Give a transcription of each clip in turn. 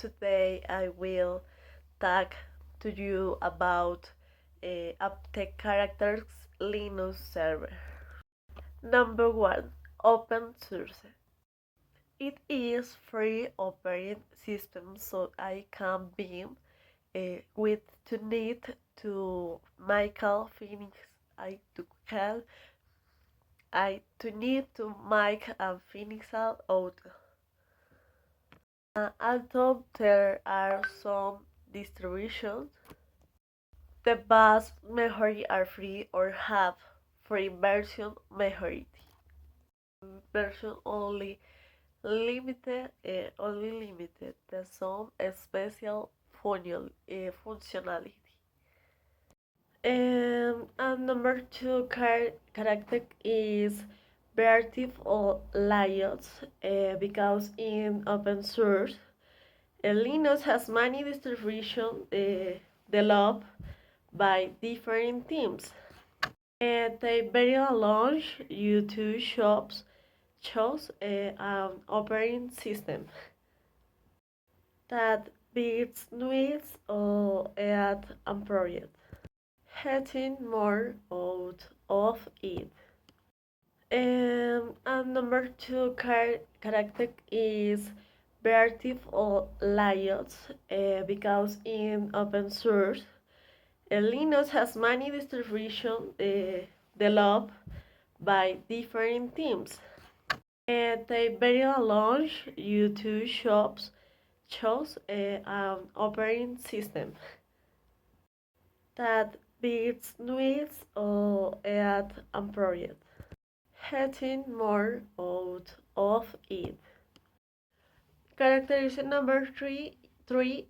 Today I will talk to you about Uptake Characters Linux server. Number 1. Open source. It is free operating system, so I can be with to need to Michael Phoenix. I to need to make a Phoenix out. Although there are some distributions, the vast majority are free or have free majority version only limited to some special functionality. And number 2 character is Operative or layouts because in open source Linux has many distributions developed by different teams. They very launch YouTube shops chose an operating system that beats needs or at a project, getting more out of it. And number 2 character is Operative or layouts because in open source Linux has many distributions developed by different teams. They very launch YouTube shops chose an operating system that beats needs or at a project, getting more out of it. Characteristic number three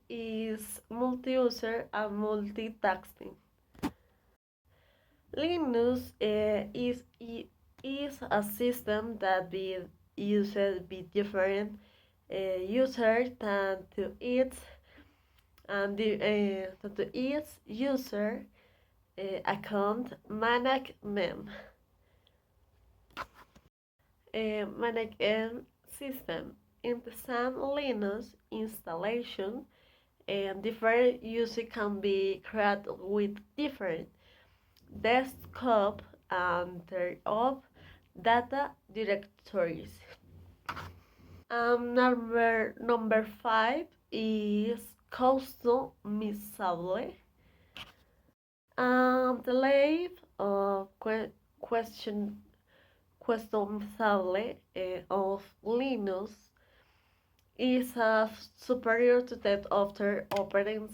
is multi-user and multitasking. Linux is a system that be used by different users than to its user account management. Management system in the same Linux installation and different users can be created with different desktop and turn off data directories. Number 5 is customizable. The length of customizable of Linux is superior to that of the operating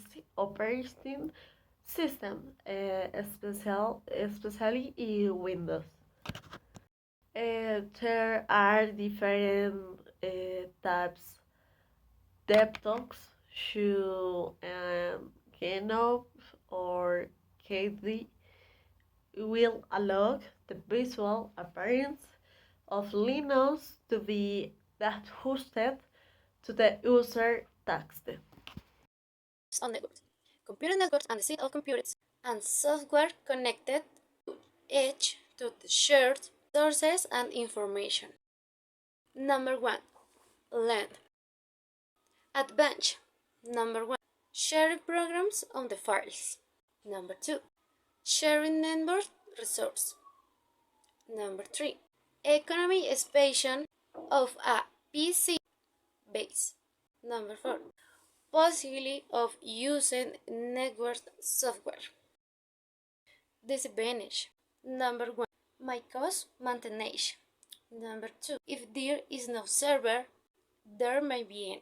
system, especially in Windows. There are different types. Desktops, shoe, Keynote, or KD will allow the visual appearance of Linux to be adjusted to the user text. On networks, computer networks and the set of computers and software connected to edge to the shared sources and information. Number 1. Length. Advantage. Number 1. Sharing programs on the files. Number 2. Sharing network resource. Number 3. Economy expansion of a PC base. Number 4. Possibility of using network software. Disadvantage. Number 1. My cost maintenance. Number 2. If there is no server, there may be an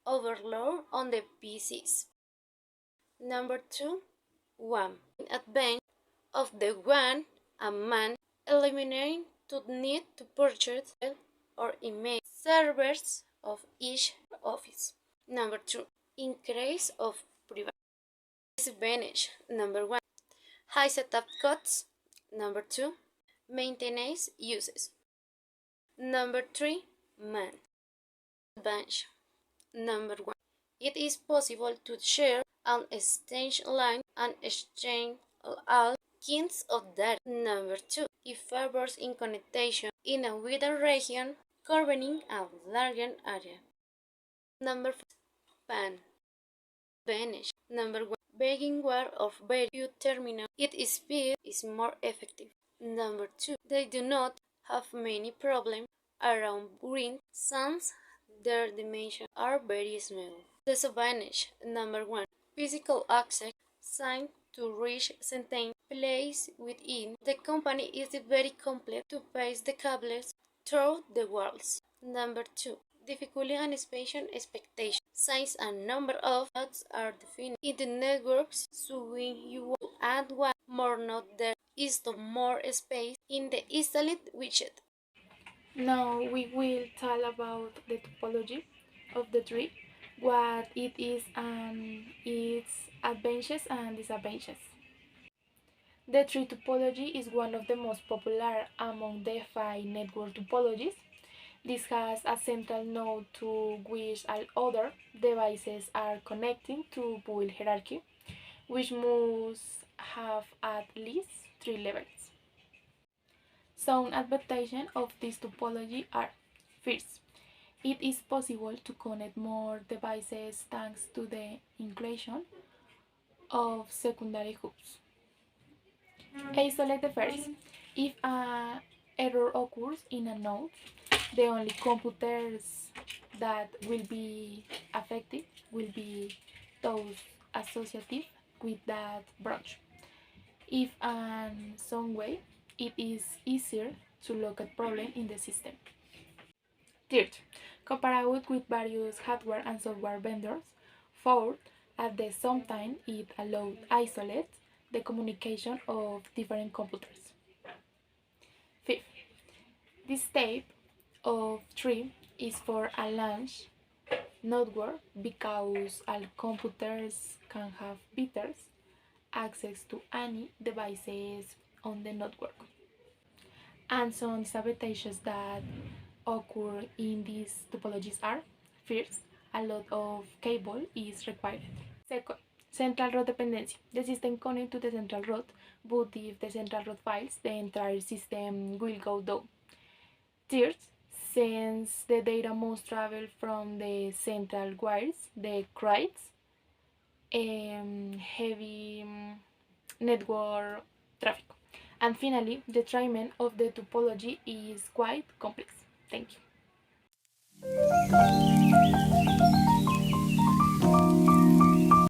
overload on the PCs. Number 2. 1. Advantage of the one a man eliminating to need to purchase or email servers of each office. Number 2. Increase of privacy. Disadvantage. Number 1. High setup costs. Number 2. Maintenance uses. Number 3. Man. Advantage. Number 1. It is possible to share an exchange line and exchange all kinds of data. Number 2. It favors in connection in a wider region covering a larger area. Number 4. Pan. Advantage. Number 1. Begging war of very few terminals. Its speed is more effective. Number 2. They do not have many problems around green since their dimensions are very small. Disadvantage. Number 1. Physical access. Signed to reach certain place within the company is very complex to pass the cables through the walls. Number 2. Difficulty and spatial expectation. Size and number of nodes are defined in the networks, so when you want to add one more node there is no more space in the installed widget. Now we will talk about the topology of the tree, what it is and its advantages and disadvantages. The tree topology is one of the most popular among DeFi network topologies. This has a central node to which all other devices are connecting to build hierarchy, which must have at least three levels. Some advantages of this topology are: first, it is possible to connect more devices thanks to the inclusion of secondary hooks. Isolate the first. If an error occurs in a node, the only computers that will be affected will be those associated with that branch. If in some way it is easier to locate problem in the system. Third, compared with various hardware and software vendors. Fourth, at the same time it allows isolate the communication of different computers. Fifth, this type of tree is for a launch network because all computers can have better access to any devices on the network. And some disadvantages that occur in these topologies are: first, a lot of cable is required. Second, central root dependency. The system connects to the central root, but if the central root fails, the entire system will go down. Third, since the data must travel from the central wires, the creates heavy network traffic. And finally, the treatment of the topology is quite complex. Thank you.